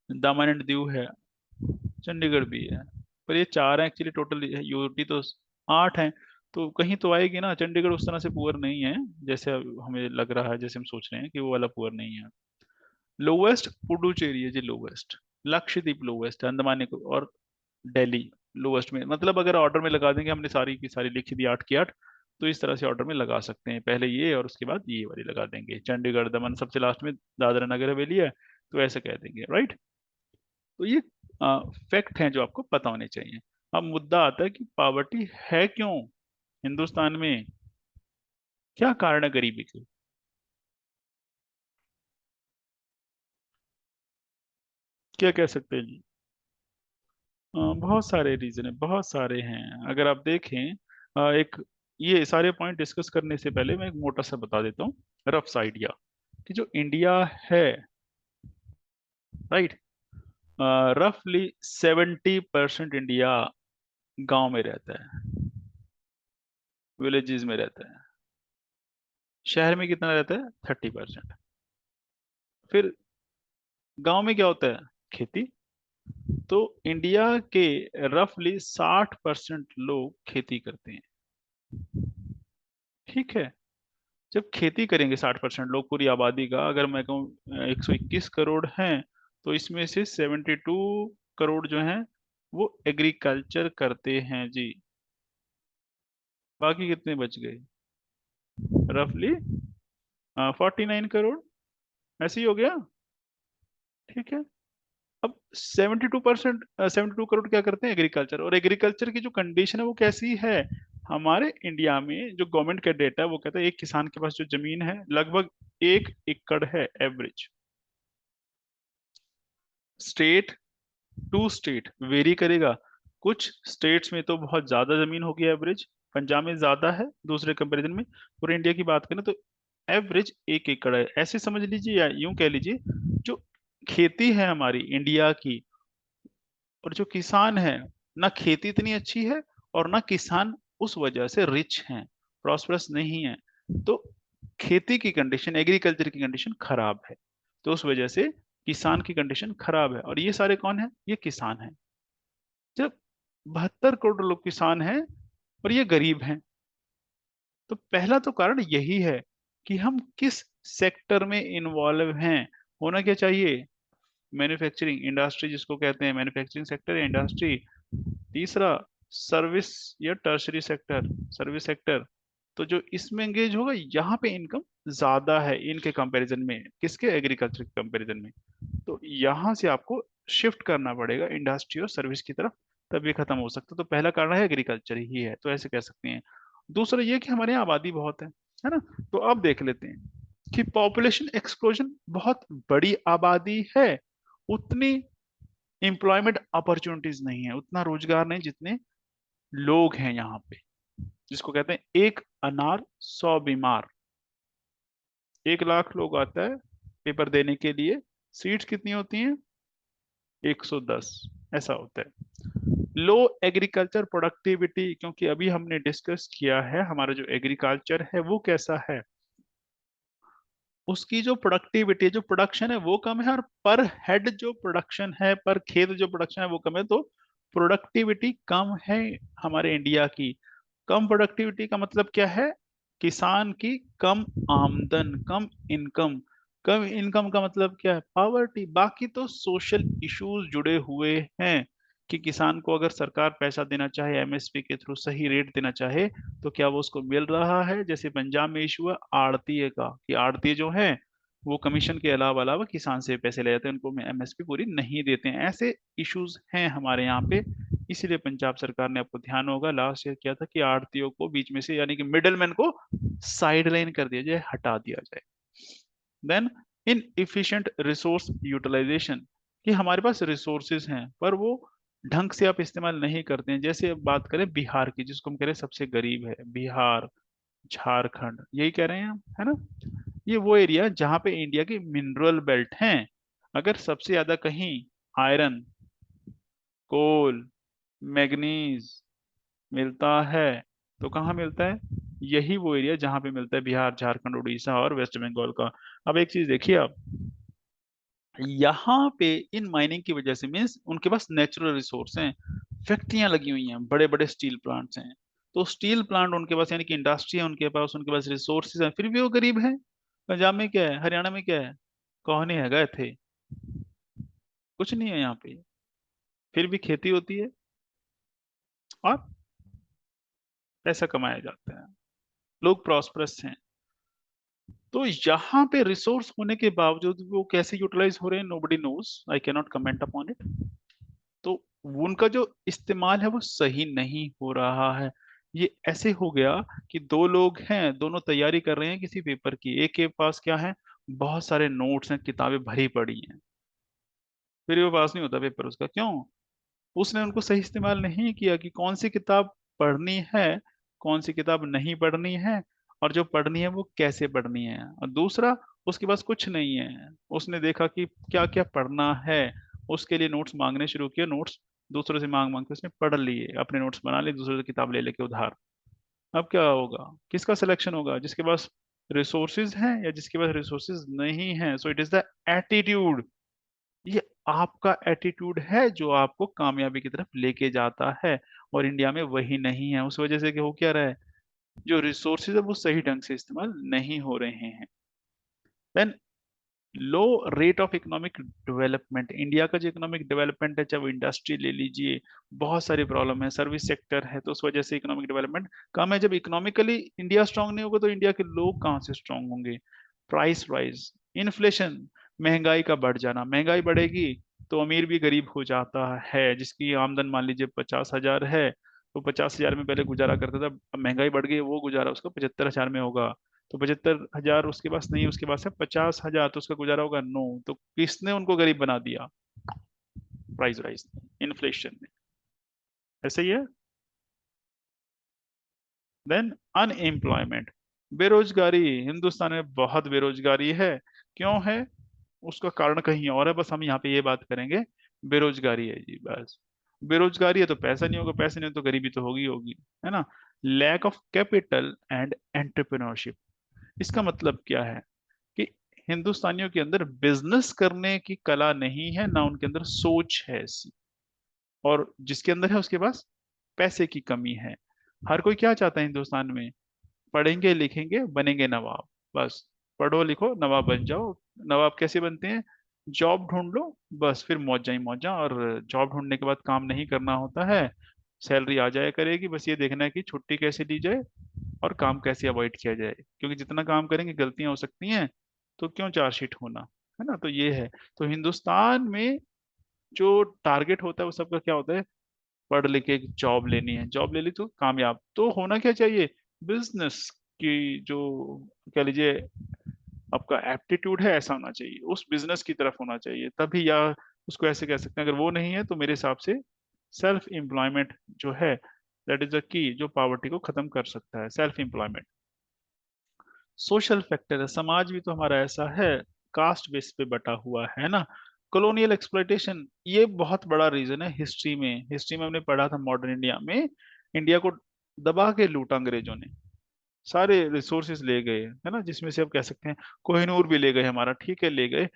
दामन एंड दीव है, चंडीगढ़ भी है। पर ये चार है एक्चुअली, टोटल यूटी तो आठ है। तो कहीं तो आएगी ना, चंडीगढ़ उस तरह से पुअर नहीं है जैसे अब हमें लग रहा है, जैसे हम सोच रहे हैं कि वो वाला पुअर नहीं है। लोवेस्ट पुडुचेरी है जी, लोवेस्ट। लक्षद्वीप लोवेस्ट है, अंडमान और दिल्ली लोवेस्ट में। मतलब अगर ऑर्डर में लगा देंगे, हमने सारी की सारी लिखी दी 8 की 8, तो इस तरह से ऑर्डर में लगा सकते हैं, पहले ये और उसके बाद ये वाली लगा देंगे, चंडीगढ़ दमन सबसे लास्ट में, दादरा नगर हवेली है, तो ऐसे कह देंगे, राइट। तो ये फैक्ट हैं जो आपको पता होने चाहिए। अब मुद्दा आता है कि पावर्टी है क्यों हिंदुस्तान में, क्या कारण है गरीबी के। क्या कह सकते हैं जी। बहुत सारे रीजन है, बहुत सारे हैं, अगर आप देखें एक, ये सारे पॉइंट डिस्कस करने से पहले मैं एक मोटा सा बता देता हूँ, रफ आइडिया, कि जो इंडिया है, राइट, रफली 70% इंडिया गांव में रहता है, विलेजेस में रहता है। शहर में कितना रहता है? 30%। फिर गांव में क्या होता है? खेती। तो इंडिया के रफली 60% लोग खेती करते हैं, ठीक है। जब खेती करेंगे 60% लोग, पूरी आबादी का अगर मैं कहूँ 121 करोड़ हैं, तो इसमें से 72 करोड़ जो हैं वो एग्रीकल्चर करते हैं जी। बाकी कितने बच गए? रफली 49 करोड़, ऐसे ही हो गया, ठीक है। अब 72%, 72 करोड़ क्या करते हैं? एग्रीकल्चर। और एग्रीकल्चर की जो कंडीशन है वो कैसी है? हमारे इंडिया में जो गवर्नमेंट का डेटा है वो कहता है एक किसान के पास जो जमीन है लगभग 1 एकड़ है average. State to state vary करेगा। कुछ स्टेट्स में तो बहुत ज्यादा जमीन होगी एवरेज, पंजाब में ज्यादा है दूसरे कंपैरिजन में। पूरे इंडिया की बात करें तो एवरेज 1 एकड़ है, ऐसे समझ लीजिए या यूं कह लीजिए, जो खेती है हमारी इंडिया की, और जो किसान है, ना खेती इतनी अच्छी है और ना किसान उस वजह से रिच हैं, प्रॉस्परस नहीं है। तो खेती की कंडीशन, एग्रीकल्चर की कंडीशन खराब है, तो उस वजह से किसान की कंडीशन खराब है। और ये सारे कौन है? ये किसान है। जब 72 करोड़ लोग किसान हैं और ये गरीब हैं, तो पहला तो कारण यही है कि हम किस सेक्टर में इन्वॉल्व हैं। होना क्या चाहिए? मैन्युफैक्चरिंग इंडस्ट्री जिसको कहते हैं, मैन्युफैक्चरिंग सेक्टर या इंडस्ट्री। तीसरा, सर्विस या टर्शरी सेक्टर, सर्विस सेक्टर। तो जो इसमें एंगेज होगा, यहाँ पे इनकम ज्यादा है इनके कंपैरिजन में, किसके? एग्रीकल्चर के कंपैरिजन में। तो यहाँ से आपको शिफ्ट करना पड़ेगा इंडस्ट्री और सर्विस की तरफ, तभी खत्म हो सकता है। तो पहला कारण है एग्रीकल्चर ही है, तो ऐसे कह सकते हैं। दूसरा ये कि हमारे यहाँ आबादी बहुत है ना। तो अब देख लेते हैं कि पॉपुलेशन एक्सप्लोजन, बहुत बड़ी आबादी है, उतनी एम्प्लॉयमेंट अपॉर्चुनिटीज नहीं है, उतना रोजगार नहीं जितने लोग हैं यहाँ पे। जिसको कहते हैं एक अनार 100 बीमार। 1 लाख लोग आता है पेपर देने के लिए, सीट्स कितनी होती हैं? 110, ऐसा होता है। लो एग्रीकल्चर प्रोडक्टिविटी, क्योंकि अभी हमने डिस्कस किया है हमारा जो एग्रीकल्चर है वो कैसा है, उसकी जो प्रोडक्टिविटी, जो प्रोडक्शन है वो कम है, और पर हेड जो प्रोडक्शन है, पर खेत जो प्रोडक्शन है वो कम है। तो प्रोडक्टिविटी कम है हमारे इंडिया की। कम प्रोडक्टिविटी का मतलब क्या है? किसान की कम आमदन, कम इनकम। कम इनकम का मतलब क्या है? पावर्टी। बाकी तो सोशल इश्यूज जुड़े हुए हैं, कि किसान को अगर सरकार पैसा देना चाहे, एमएसपी के थ्रू सही रेट देना चाहे, तो क्या वो उसको मिल रहा है? जैसे पंजाब में इशू है आड़तीय का, कि आड़तीय जो है वो कमीशन के अलावा अलावा किसान से पैसे ले जाते हैं, उनको एमएसपी पूरी नहीं देते हैं। ऐसे इश्यूज हैं हमारे यहाँ पे। इसीलिए पंजाब सरकार ने, आपको ध्यान होगा, लास्ट ईयर किया था कि आड़तियों को बीच में से, यानी कि मिडलमैन को साइड लाइन कर दिया जाए, हटा दिया जाए। Then in efficient resource utilisation, कि हमारे पास रिसोर्सेज हैं पर वो ढंग से आप इस्तेमाल नहीं करते हैं। जैसे अब बात करें बिहार की, जिसको हम कह रहे हैं सबसे गरीब है, बिहार, झारखंड, यही कह रहे हैं हम, है ना। ये वो एरिया जहाँ पे इंडिया की मिनरल बेल्ट हैं। अगर सबसे ज्यादा कहीं आयरन, कोल, मैग्नीज, मिलता है। तो कहाँ मिलता है? यही वो एरिया जहाँ पे मिलता है, बिहार, झारखंड, उड़ीसा और वेस्ट बंगाल का। अब एक चीज देखिए आप, यहाँ पे इन माइनिंग की वजह से मीन्स उनके पास नेचुरल रिसोर्स हैं, फैक्ट्रियां लगी हुई हैं, बड़े बड़े स्टील प्लांट्स हैं। तो स्टील प्लांट उनके पास, यानी कि इंडस्ट्री है उनके पास रिसोर्सेज हैं, फिर भी वो गरीब है। पंजाब में क्या है, हरियाणा में क्या है, कौन है गए थे, कुछ नहीं है यहाँ पे, फिर भी खेती होती है और पैसा कमाया जाता है, लोग प्रॉस्परस हैं। तो यहाँ पे रिसोर्स होने के बावजूद वो कैसे यूटिलाइज हो रहे हैं, nobody knows, I can not comment upon it. तो उनका जो इस्तेमाल है वो सही नहीं हो रहा है। ये ऐसे हो गया कि दो लोग हैं, दोनों तैयारी कर रहे हैं किसी पेपर की, एक के पास क्या है, बहुत सारे नोट्स हैं, किताबें भरी पड़ी हैं, फिर वो पास नहीं होता पेपर उसका, क्यों? उसने उनको सही इस्तेमाल नहीं किया कि कौन सी किताब पढ़नी है, कौन सी किताब नहीं पढ़नी है, और जो पढ़नी है वो कैसे पढ़नी है। और दूसरा, उसके पास कुछ नहीं है, उसने देखा कि क्या क्या पढ़ना है, उसके लिए नोट्स मांगने शुरू किए, नोट्स दूसरों से मांग मांग के उसने पढ़ लिए, अपने नोट्स बना लिए, दूसरों से किताब ले लेके उधार। अब क्या होगा, किसका सिलेक्शन होगा, जिसके पास रिसोर्सेज हैं या जिसके पास रिसोर्सेज नहीं है? So it is the attitude, ये आपका एटीट्यूड है जो आपको कामयाबी की तरफ लेके जाता है। और इंडिया में वही नहीं है, उस वजह से कि हो क्या रहा है, जो रिसोर्सेज है वो सही ढंग से इस्तेमाल नहीं हो रहे हैं। Then low rate of economic development, India का जो इकोनॉमिक डेवलपमेंट है, चाहे वो इंडस्ट्री ले लीजिए, बहुत सारी प्रॉब्लम है, सर्विस सेक्टर है, तो उस वजह से इकोनॉमिक डेवलपमेंट कम है। जब इकोनॉमिकली इंडिया स्ट्रांग नहीं होगा तो इंडिया के लोग कहाँ से स्ट्रांग होंगे? प्राइस राइज, इन्फ्लेशन, महंगाई का बढ़ जाना, महंगाई बढ़ेगी तो अमीर भी गरीब हो जाता है। जिसकी आमदन मान लीजिए 50,000 है, तो 50,000 में पहले गुजारा करता था, अब महंगाई बढ़ गई, वो गुजारा उसका 75,000 में होगा। तो 75,000 उसके पास नहीं, उसके पास है 50,000, तो उसका गुजारा होगा नो। तो किसने उनको गरीब बना दिया? प्राइस राइज, इन्फ्लेशन ने। ऐसे ही है। देन अनएम्प्लॉयमेंट, बेरोजगारी, हिंदुस्तान में बहुत बेरोजगारी है। क्यों है? उसका कारण कहीं और है, बस हम यहाँ पे ये बात करेंगे, बेरोजगारी है जी बस। बेरोजगारी है तो पैसा नहीं होगा, पैसे नहीं हो तो गरीबी तो होगी होगी, है ना। Lack of capital and entrepreneurship, इसका मतलब क्या है कि हिंदुस्तानियों के अंदर बिजनेस करने की कला नहीं है, ना उनके अंदर सोच है ऐसी, और जिसके अंदर है उसके पास पैसे की कमी है। हर कोई क्या चाहता है हिंदुस्तान में, पढ़ेंगे लिखेंगे बनेंगे नवाब, बस पढ़ो लिखो नवाब बन जाओ। नवाब कैसे बनते हैं? जॉब ढूंढ लो, बस फिर मौजा ही मौजा, और जॉब ढूंढने के बाद काम नहीं करना होता है, सैलरी आ जाया करेगी, बस ये देखना है कि छुट्टी कैसे ली जाए और काम कैसे अवॉइड किया जाए, क्योंकि जितना काम करेंगे गलतियां हो सकती हैं, तो क्यों चार्जशीट होना, है ना। तो ये है, तो हिंदुस्तान में जो टारगेट होता है वो सबका क्या होता है, पढ़ लिख के जॉब लेनी है, जॉब ले ली तो कामयाब, तो होना क्या चाहिए, बिजनेस की जो कह लीजिए आपका एप्टीट्यूड है ऐसा होना चाहिए, उस बिजनेस की तरफ होना चाहिए तभी, या उसको ऐसे कह सकते हैं, अगर वो नहीं है तो मेरे हिसाब से सेल्फ एम्प्लॉयमेंट जो है, दैट इज द की जो पॉवर्टी को खत्म कर सकता है, सेल्फ एम्प्लॉयमेंट। सोशल फैक्टर है, समाज भी तो हमारा ऐसा है, कास्ट बेस पे बटा हुआ है ना। कॉलोनियल एक्सप्लॉइटेशन, ये बहुत बड़ा रीजन है, हिस्ट्री में हमने पढ़ा था, मॉडर्न इंडिया में इंडिया को दबा के लूटा अंग्रेजों ने, सारे रिसोर्सेज ले गए, है ना, जिसमें से आप कह सकते हैं कोहिनूर भी ले गए हमारा, ठीक है ले गए।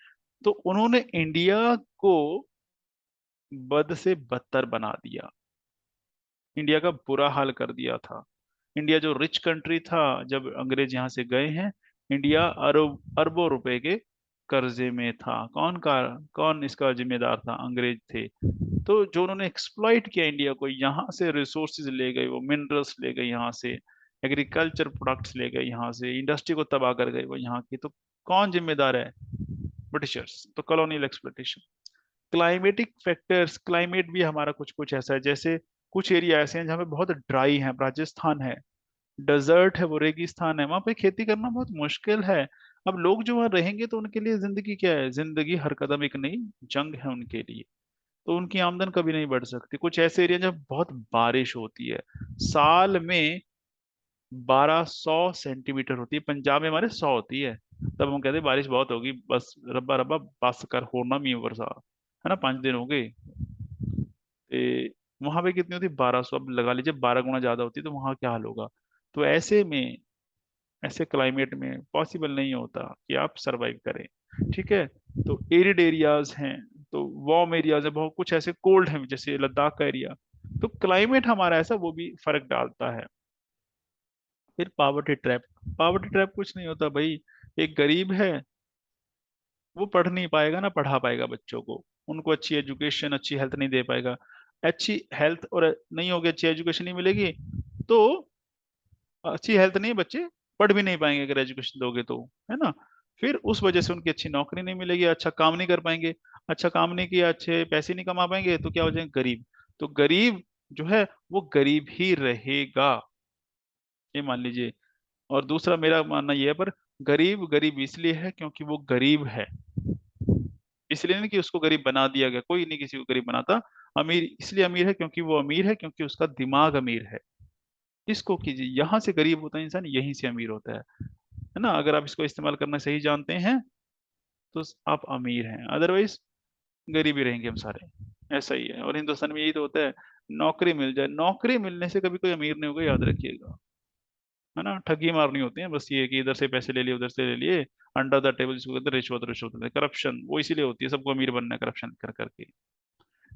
तो उन्होंने इंडिया को बद से बदतर बना दिया, इंडिया का बुरा हाल कर दिया था। इंडिया जो रिच कंट्री था, जब अंग्रेज यहाँ से गए हैं, इंडिया अरब अरबों रुपए के कर्जे में था। कौन इसका जिम्मेदार था? अंग्रेज थे। तो जो उन्होंने एक्सप्लॉइट किया इंडिया को, यहाँ से रिसोर्सेज ले गए, वो मिनरल्स ले गए यहाँ से, एग्रीकल्चर प्रोडक्ट्स ले गए यहाँ से, इंडस्ट्री को तबाह कर गए वो यहाँ की, तो कौन जिम्मेदार है? ब्रिटिशर्स। तो colonial exploitation. Climatic factors, climate भी हमारा कुछ कुछ ऐसा है, जैसे कुछ एरिया ऐसे हैं जहाँ पे बहुत ड्राई है, राजस्थान है, डेजर्ट है, वो रेगिस्तान है, वहां पे खेती करना बहुत मुश्किल है। अब लोग जो वहां रहेंगे तो उनके लिए जिंदगी क्या है, जिंदगी हर कदम एक नई जंग है उनके लिए, तो उनकी आमदन कभी नहीं बढ़ सकती। कुछ ऐसे एरिया जहाँ बहुत बारिश होती है, साल में 1200 सेंटीमीटर होती है, पंजाब में हमारे 100 होती है, तब हम कहते हैं बारिश बहुत होगी, बस रब्बा रब्बा बस कर होना मी वर्षा, है ना, 5 दिन हो गए। वहां पे कितनी होती है? 1200। अब लगा लीजिए 12 गुना ज्यादा होती है तो वहां क्या हाल होगा? तो ऐसे में, ऐसे क्लाइमेट में पॉसिबल नहीं होता कि आप सरवाइव करें। ठीक है। तो एरिड एरियाज हैं, तो वार्म एरियाज है, बहुत कुछ ऐसे कोल्ड है जैसे लद्दाख का एरिया। तो क्लाइमेट हमारा ऐसा, वो भी फर्क डालता है। फिर पावर्टी ट्रैप। पावर्टी ट्रैप कुछ नहीं होता भाई। एक गरीब है, वो पढ़ नहीं पाएगा ना पढ़ा पाएगा बच्चों को, उनको अच्छी एजुकेशन अच्छी हेल्थ नहीं दे पाएगा। अच्छी हेल्थ और नहीं होगी, अच्छी एजुकेशन नहीं मिलेगी, तो अच्छी हेल्थ नहीं, बच्चे पढ़ भी नहीं पाएंगे अगर एजुकेशन दोगे तो, है ना। फिर उस वजह से उनकी अच्छी नौकरी नहीं मिलेगी, अच्छा काम नहीं कर पाएंगे। अच्छा काम नहीं किया, अच्छे पैसे नहीं कमा पाएंगे, तो क्या हो जाएंगे? गरीब। तो गरीब जो है वो गरीब ही रहेगा, ये मान लीजिए। और दूसरा मेरा मानना यह है, पर गरीब गरीब इसलिए है क्योंकि वो गरीब है, इसलिए नहीं कि उसको गरीब बना दिया गया, कोई नहीं किसी को गरीब बनाता। अमीर इसलिए अमीर है क्योंकि वो अमीर है, क्योंकि उसका दिमाग अमीर है। इसको कीजिए, यहाँ से गरीब होता है इंसान, यहीं से अमीर होता है ना। अगर आप इसको इस्तेमाल करना सही जानते हैं तो आप अमीर हैं, अदरवाइज गरीब ही रहेंगे हम सारे। ऐसा ही है, और हिंदुस्तान में यही तो होता है। नौकरी मिल जाए, नौकरी मिलने से कभी कोई अमीर नहीं होगा, याद रखिएगा, है ना। ठगी मारनी होती है बस, ये कि इधर से पैसे ले लिए उधर से ले लिए, अंडर द टेबल जिसको कहते हैं, रिश्वत रिश्वत करप्शन, वो इसीलिए होती है, सबको अमीर बनना है करप्शन कर करके।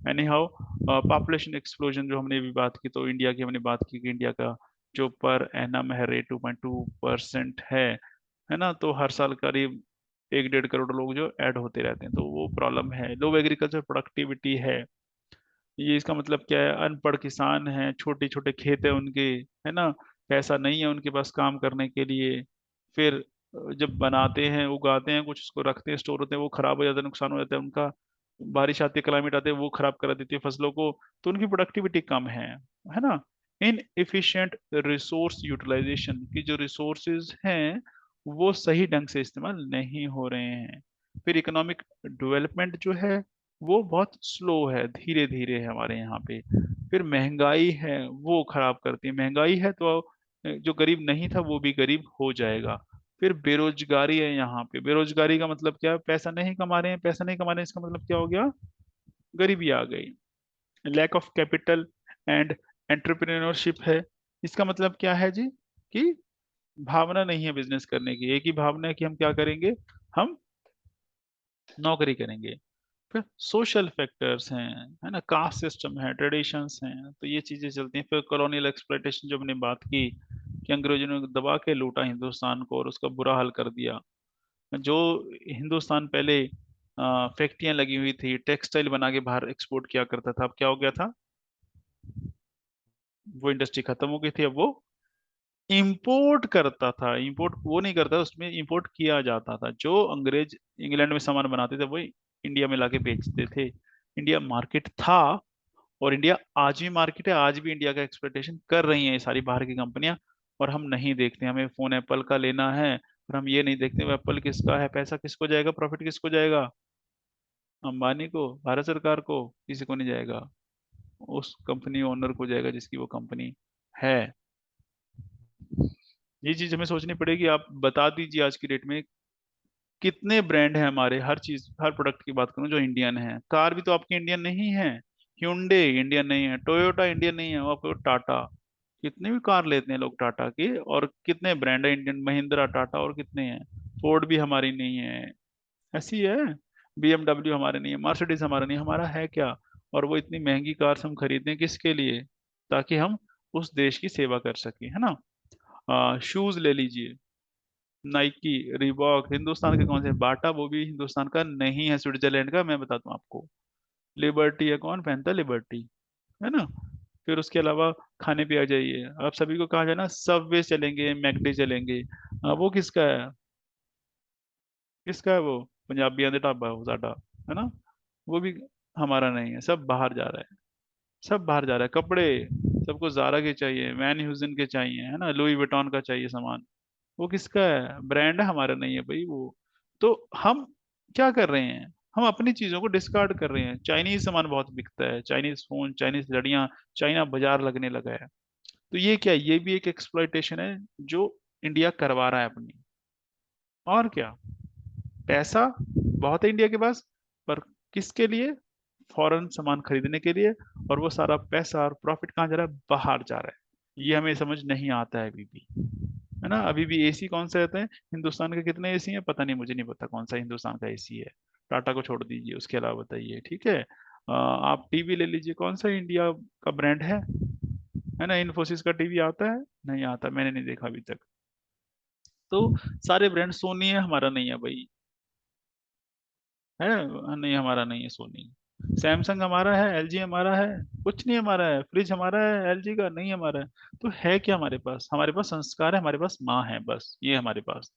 एनी हाउ, पॉपुलेशन एक्सप्लोजन जो हमने भी बात की, तो इंडिया की हमने बात की कि इंडिया का जो पर एनम है रेट 2.2% है ना। तो हर साल करीब 1-1.5 करोड़ लोग जो ऐड होते रहते हैं, तो वो प्रॉब्लम है। लो एग्रीकल्चर प्रोडक्टिविटी है, ये इसका मतलब क्या है? अनपढ़ किसान हैं, छोटे छोटे खेत है उनके, है ना। पैसा नहीं है उनके पास काम करने के लिए। फिर जब बनाते हैं, उगाते हैं कुछ, उसको रखते हैं, स्टोर होते हैं, वो खराब हो जाता है, नुकसान हो जाता है उनका। बारिश आती है, क्लाइमेट आते हैं, वो खराब करा देती है फसलों को। तो उनकी प्रोडक्टिविटी कम है ना। इन एफिशिएंट रिसोर्स यूटिलाइजेशन की जो रिसोर्सेज हैं वो सही ढंग से इस्तेमाल नहीं हो रहे हैं। फिर इकोनॉमिक डेवलपमेंट जो है वो बहुत स्लो है, धीरे धीरे है हमारे यहाँ पे। फिर महंगाई है, वो खराब करती है। महंगाई है तो जो गरीब नहीं था वो भी गरीब हो जाएगा। फिर बेरोजगारी है यहाँ पे। बेरोजगारी का मतलब क्या है? पैसा नहीं कमा रहे हैं, पैसा नहीं कमा रहे हैं, इसका मतलब क्या हो गया? गरीबी आ गई। Lack of capital and entrepreneurship है, इसका मतलब क्या है जी? कि भावना नहीं है बिजनेस करने की, एक ही भावना है कि हम क्या करेंगे? हम नौकरी करेंगे। फिर सोशल फैक्टर्स हैं, है ना, कास्ट सिस्टम है, ट्रेडिशंस हैं, तो ये चीजें चलती हैं। फिर कॉलोनियल एक्सप्लॉयटेशन जो हमने बात की, कि अंग्रेजों ने दबा के लूटा हिंदुस्तान को और उसका बुरा हाल कर दिया। जो हिंदुस्तान पहले फैक्ट्रियां लगी हुई थी, टेक्सटाइल बना के बाहर एक्सपोर्ट किया करता था, अब क्या हो गया था? वो इंडस्ट्री खत्म हो गई थी, अब वो इंपोर्ट करता था। इंपोर्ट वो नहीं करता, उसमें इंपोर्ट किया जाता था। जो अंग्रेज इंग्लैंड में सामान बनाते थे वो इंडिया में लाके बेचते थे। इंडिया मार्केट था, और इंडिया आज भी मार्केट है, आज भी इंडिया का एक्सप्लोइटेशन कर रही हैं ये सारी बाहर की कंपनियां। और हम नहीं देखते, हमें फोन एप्पल का लेना है, और हम ये नहीं देखते वो एप्पल किसका है, पैसा किसको जाएगा, प्रॉफिट किसको जाएगा? अंबानी को, भारत सरकार को? किसी को नहीं जाएगा, उस कंपनी ओनर को जाएगा जिसकी वो कंपनी है। ये चीज हमें सोचनी पड़ेगी। आप बता दीजिए आज की डेट में कितने ब्रांड हैं हमारे, हर चीज हर प्रोडक्ट की बात करूं जो इंडियन है। कार भी तो आपकी इंडियन नहीं है, hyundai इंडियन नहीं है, टोयोटा इंडियन नहीं है, और आपको टाटा, कितने भी कार लेते हैं लोग टाटा के, और कितने ब्रांड है इंडियन, महिंद्रा, टाटा, और कितने हैं। फोर्ड भी हमारी नहीं है, ऐसी है। BMW हमारे नहीं है, मर्सिडीज हमारा नहीं, हमारा है क्या? और वो इतनी महंगी कार हम खरीदते हैं किसके लिए? ताकि हम उस देश की सेवा कर सकें, है ना। शूज ले लीजिए, नाइकी, रिबॉक, हिंदुस्तान के कौन से? बाटा, वो भी हिंदुस्तान का नहीं है, स्विट्जरलैंड का। मैं बताता हूँ आपको, लिबर्टी है, कौन पहनता है लिबर्टी, है ना। फिर उसके अलावा खाने पे आ जाइए, आप सभी को कहा जाए ना सबवे चलेंगे, मैकडी चलेंगे, वो किसका है? किसका है वो? पंजाबियों का ढाबा है वो साडा, है ना। वो भी हमारा नहीं है, सब बाहर जा रहा है। सब बाहर जा रहा है। कपड़े सबको जारा के चाहिए, वैन ह्यूजन के चाहिए, है ना, लुई विटॉन का चाहिए सामान, वो किसका है? ब्रांड है, हमारा नहीं है भाई वो। तो हम क्या कर रहे हैं? हम अपनी चीजों को डिस्कार्ड कर रहे हैं। चाइनीज सामान बहुत बिकता है, चाइनीज फोन, चाइनीज लड़ियां, चाइना बाजार लगने लगा है। तो ये क्या है? ये भी एक एक्सप्लॉइटेशन है जो इंडिया करवा रहा है अपनी। और क्या? पैसा बहुत है इंडिया के पास, पर किसके लिए? फॉरेन सामान खरीदने के लिए, और वो सारा पैसा और प्रॉफिट कहाँ जा रहा है? बाहर जा रहा है। ये हमें समझ नहीं आता है अभी भी, है ना। अभी भी एसी कौन से रहते हैं? हिंदुस्तान के कितने एसी हैं पता नहीं, मुझे नहीं पता कौन सा हिंदुस्तान का एसी है। टाटा को छोड़ दीजिए, उसके अलावा बताइए, ठीक है। आप टीवी ले लीजिए, कौन सा इंडिया का ब्रांड है ना। इन्फोसिस का टीवी आता है? नहीं आता, मैंने नहीं देखा अभी तक। तो सारे ब्रांड, सोनी है हमारा नहीं है भाई, है नहीं, हमारा नहीं है सोनी। सैमसंग हमारा है, एलजी हमारा है? कुछ नहीं हमारा है। फ्रिज हमारा है एलजी का? नहीं हमारा है। तो है क्या हमारे पास? हमारे पास संस्कार है, हमारे पास माँ है, बस ये हमारे पास,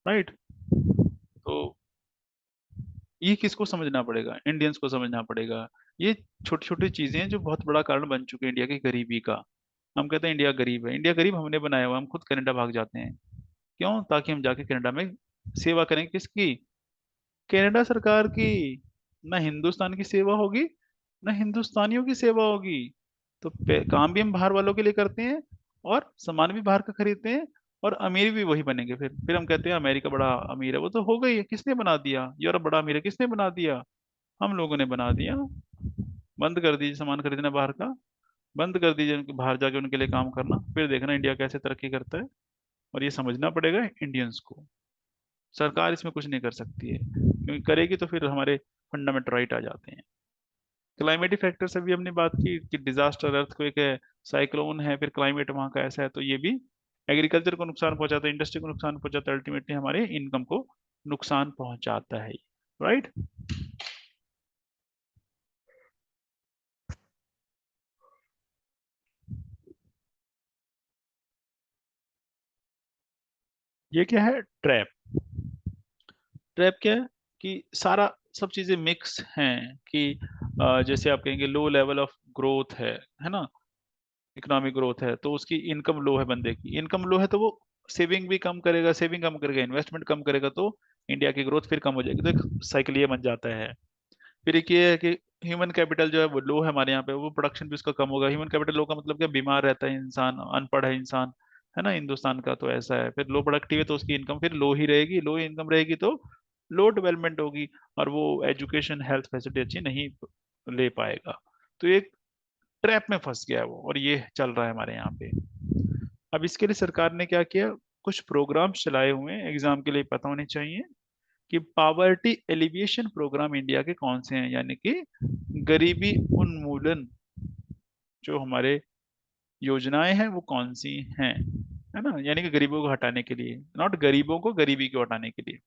राइट। तो ये किसको समझना पड़ेगा? इंडियंस को समझना पड़ेगा। ये छोटी छोटी चीजें हैं जो बहुत बड़ा कारण बन चुके हैं इंडिया की गरीबी का। हम कहते हैं इंडिया गरीब है, इंडिया गरीब हमने बनाया हुआ है, हम खुद कनाडा भाग जाते हैं। क्यों? ताकि हम जाके कनाडा में सेवा करें, किसकी? कनाडा सरकार की। ना हिंदुस्तान की सेवा होगी, ना हिंदुस्तानियों की सेवा होगी। तो काम भी हम बाहर वालों के लिए करते हैं, और सामान भी बाहर का खरीदते हैं, और अमीर भी वही बनेंगे। फिर हम कहते हैं अमेरिका बड़ा अमीर है। वो तो हो गई है, किसने बना दिया? यूरोप बड़ा अमीर है, किसने बना दिया? हम लोगों ने बना दिया। बंद कर दीजिए सामान खरीदना बाहर का, बंद कर दीजिए उनके बाहर जाके उनके लिए काम करना, फिर देखना इंडिया कैसे तरक्की करता है। और ये समझना पड़ेगा इंडियंस को। सरकार इसमें कुछ नहीं कर सकती है, क्योंकि करेगी तो फिर हमारे फंडामेंटल राइट आ जाते हैं। क्लाइमेटिक फैक्टर से भी हमने बात की कि डिजास्टर, अर्थक्वेक है, साइक्लोन है, फिर क्लाइमेट वहाँ का ऐसा है, तो ये भी एग्रीकल्चर को नुकसान पहुंचाता है, इंडस्ट्री को नुकसान पहुंचाता है, अल्टीमेटली हमारे इनकम को नुकसान पहुंचाता है, राइट। ये क्या है? ट्रैप। ट्रैप क्या है? कि सारा सब चीजें मिक्स हैं, कि जैसे आप कहेंगे लो लेवल ऑफ ग्रोथ है ना। इकोनॉमिक ग्रोथ है तो उसकी इनकम लो है, बंदे की इनकम लो है, तो वो सेविंग भी कम करेगा, सेविंग कम करेगा, इन्वेस्टमेंट कम करेगा, तो इंडिया की ग्रोथ फिर कम हो जाएगी। तो एक साइकिल ये बन जाता है। फिर एक ये है कि ह्यूमन कैपिटल जो है वो लो है हमारे यहाँ पे, वो प्रोडक्शन भी उसका कम होगा। ह्यूमन कैपिटल लो का मतलब क्या? बीमार रहता है इंसान, अनपढ़ है इंसान, है ना। हिंदुस्तान का तो ऐसा है। फिर लो प्रोडक्टिव है तो उसकी इनकम फिर लो ही रहेगी, लो इनकम रहेगी तो लो डेवलपमेंट होगी, और वो एजुकेशन हेल्थ फैसिलिटी अच्छी नहीं ले पाएगा। तो एक ट्रैप में फंस गया है वो, और ये चल रहा है हमारे यहाँ पे। अब इसके लिए सरकार ने क्या किया? कुछ प्रोग्राम चलाए हुए हैं, एग्जाम के लिए पता होने चाहिए, कि पावर्टी एलिविएशन प्रोग्राम इंडिया के कौन से हैं, यानी कि गरीबी उन्मूलन जो हमारे योजनाएं हैं वो कौन सी हैं, है ना। यानी कि गरीबों को हटाने के लिए, नॉट गरीबों को, गरीबी को हटाने के लिए।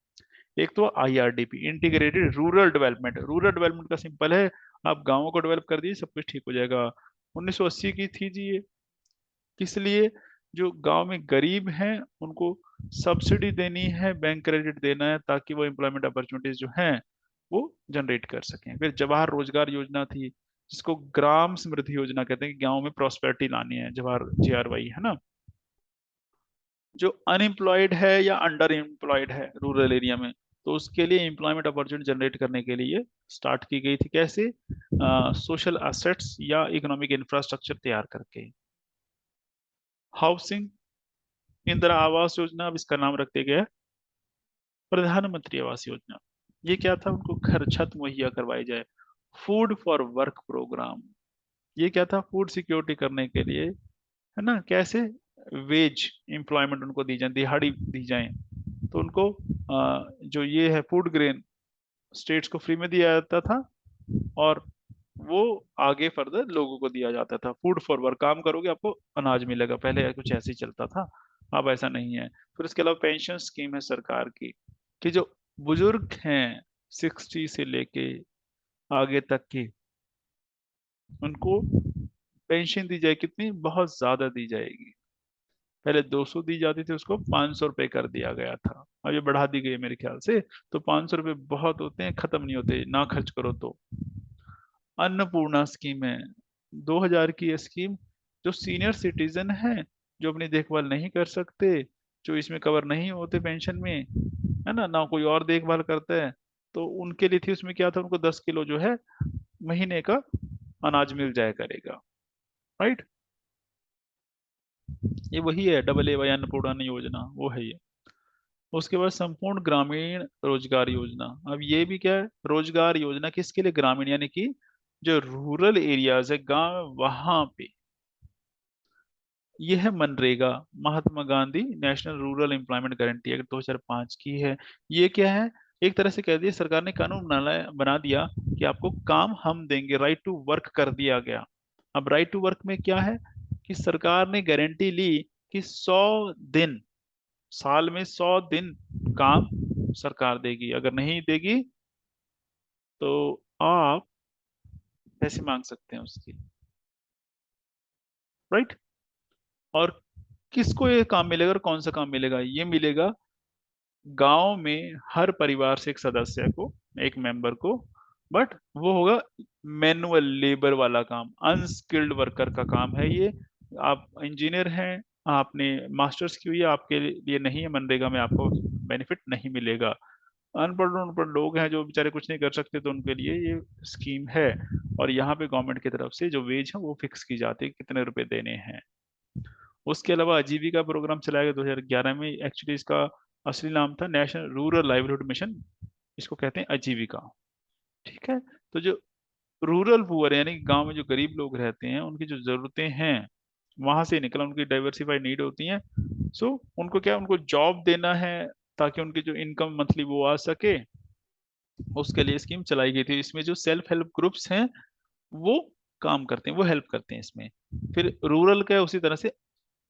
एक तो IRDP, integrated rural development. Rural development का सिंपल है, आप गाँवों को डेवलप कर दीजिए, सब कुछ ठीक हो जाएगा। 1980 की थी जी ये। किस लिए? जो गांव में गरीब हैं उनको सब्सिडी देनी है, बैंक क्रेडिट देना है, ताकि वो एम्प्लॉयमेंट अपॉर्चुनिटीज जो हैं वो जनरेट कर सकें। फिर जवाहर रोजगार योजना थी, जिसको ग्राम समृद्धि योजना कहते हैं, कि गांव में प्रॉस्पेरिटी लानी है, जवाहर जीआरवाई, है ना। जो अनएम्प्लॉयड है या अंडर एम्प्लॉयड है रूरल एरिया में, तो उसके लिए एम्प्लॉयमेंट अपॉर्चुनिटी जनरेट करने के लिए स्टार्ट की गई थी। कैसे? सोशल एसेट्स या इकोनॉमिक इंफ्रास्ट्रक्चर तैयार करके। हाउसिंग, इंदिरा आवास योजना, अब इसका नाम रख दिया गया है प्रधानमंत्री आवास योजना। ये क्या था? उनको घर छत मुहैया करवाई जाए। फूड फॉर वर्क प्रोग्राम, ये क्या था? फूड सिक्योरिटी करने के लिए, है ना। कैसे? वेज एम्प्लॉयमेंट उनको दी जाए, दिहाड़ी दी जाए, तो उनको जो ये है फूड ग्रेन स्टेट्स को फ्री में दिया जाता था, और वो आगे फर्दर लोगों को दिया जाता था। फूड फॉर वर्क, काम करोगे आपको अनाज मिलेगा, पहले कुछ ऐसे ही चलता था, अब ऐसा नहीं है। फिर इसके अलावा पेंशन स्कीम है सरकार की, कि जो बुजुर्ग हैं 60 से लेके आगे तक की, उनको पेंशन दी जाए। कितनी? बहुत ज्यादा दी जाएगी। पहले 200 दी जाती थी, उसको 500 रुपये कर दिया गया था। अब ये बढ़ा दी गई है मेरे ख्याल से। तो 500 रुपये बहुत होते हैं, खत्म नहीं होते ना खर्च करो तो। अन्नपूर्णा स्कीम है, 2000 की ये स्कीम। जो सीनियर सिटीजन है, जो अपनी देखभाल नहीं कर सकते, जो इसमें कवर नहीं होते पेंशन में, है ना, ना कोई और देखभाल करता है, तो उनके लिए थी। उसमें क्या था? उनको 10 किलो जो है महीने का अनाज मिल जाया करेगा, राइट। ये वही है डबल ए वाई अन्नपूर्णा योजना, वो है ये। उसके बाद संपूर्ण ग्रामीण रोजगार योजना। अब ये भी क्या है? रोजगार योजना किसके लिए? ग्रामीण, यानी कि जो रूरल एरियाज है, गांव, वहां पे ये है MNREGA, Mahatma Gandhi national rural employment guarantee act 2005 की है। ये क्या है, एक तरह से कह दिया सरकार ने कानून बना दिया कि आपको काम हम देंगे, राइट टू वर्क कर दिया गया। अब राइट टू वर्क में क्या है कि सरकार ने गारंटी ली कि 100 दिन, साल में 100 दिन काम सरकार देगी, अगर नहीं देगी तो आप पैसे मांग सकते हैं उसकी, राइट। और किसको ये काम मिलेगा और कौन सा काम मिलेगा, ये मिलेगा गांव में हर परिवार से एक सदस्य को, एक मेंबर को, बट वो होगा मैनुअल लेबर वाला काम, अनस्किल्ड वर्कर का काम है ये। आप इंजीनियर हैं, आपने मास्टर्स की हुई है, आपके लिए नहीं है, मनरेगा में आपको बेनिफिट नहीं मिलेगा। अनपढ़ अनपढ़ लोग हैं जो बेचारे कुछ नहीं कर सकते, तो उनके लिए ये स्कीम है। और यहाँ पे गवर्नमेंट की तरफ से जो वेज है वो फिक्स की जाती है, कितने रुपए देने हैं। उसके अलावा आजीविका प्रोग्राम चलाया गया 2011 में। एक्चुअली इसका असली नाम था नेशनल रूरल लाइवलीहुड मिशन, इसको कहते हैं आजीविका। ठीक है। तो जो रूरल पुअर यानी गांव में जो गरीब लोग रहते हैं, उनकी जो जरूरतें हैं वहां से निकला, उनकी डाइवर्सिफाइड नीड होती हैं। सो उनको क्या, उनको जॉब देना है ताकि उनकी जो इनकम मंथली वो आ सके, उसके लिए स्कीम चलाई गई थी। इसमें जो सेल्फ हेल्प ग्रुप्स हैं वो काम करते हैं, वो हेल्प करते हैं इसमें। फिर रूरल का है, उसी तरह से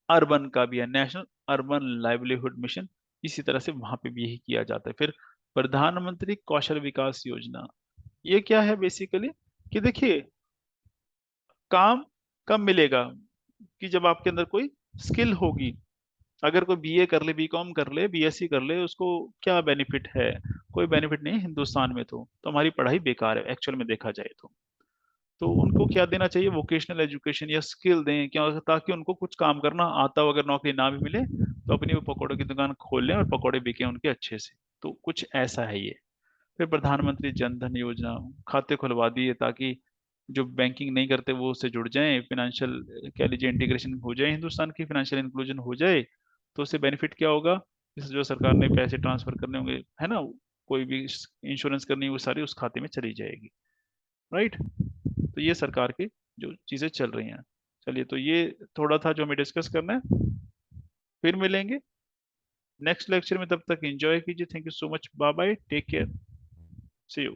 अर्बन का भी है, नेशनल अर्बन लाइवलीहुड मिशन, इसी तरह से वहां पे भी यही किया जाता है। फिर प्रधानमंत्री कौशल विकास योजना, ये क्या है बेसिकली कि देखिए, काम कब मिलेगा कि जब आपके अंदर कोई स्किल होगी। अगर कोई बीए कर ले, बीकॉम कर ले, बीएससी कर ले, उसको क्या बेनिफिट है, कोई बेनिफिट नहीं है हिंदुस्तान में। तो हमारी पढ़ाई बेकार है एक्चुअल में देखा जाए तो उनको क्या देना चाहिए, वोकेशनल एजुकेशन या स्किल दें क्या, ताकि उनको कुछ काम करना आता हो, अगर नौकरी ना भी मिले तो अपनी वो पकौड़े की दुकान खोल लें और पकौड़े बिके उनके अच्छे से। तो कुछ ऐसा है ये। फिर प्रधानमंत्री जन धन योजना, खाते खुलवा दिए ताकि जो बैंकिंग नहीं करते वो उससे जुड़ जाएं, फाइनेंशियल कह लीजिए इंटीग्रेशन हो जाए, हिंदुस्तान की फाइनेंशियल इंक्लूजन हो जाए। तो उससे बेनिफिट क्या होगा, इस जो सरकार ने पैसे ट्रांसफर करने होंगे, है ना, कोई भी इंश्योरेंस करनी है वो सारी उस खाते में चली जाएगी, राइट। तो ये सरकार की जो चीजें चल रही हैं। चलिए, तो ये थोड़ा था जो हमें डिस्कस करना है। फिर मिलेंगे नेक्स्ट लेक्चर में, तब तक एंजॉय कीजिए। Thank you so much, bye bye, take care, see you.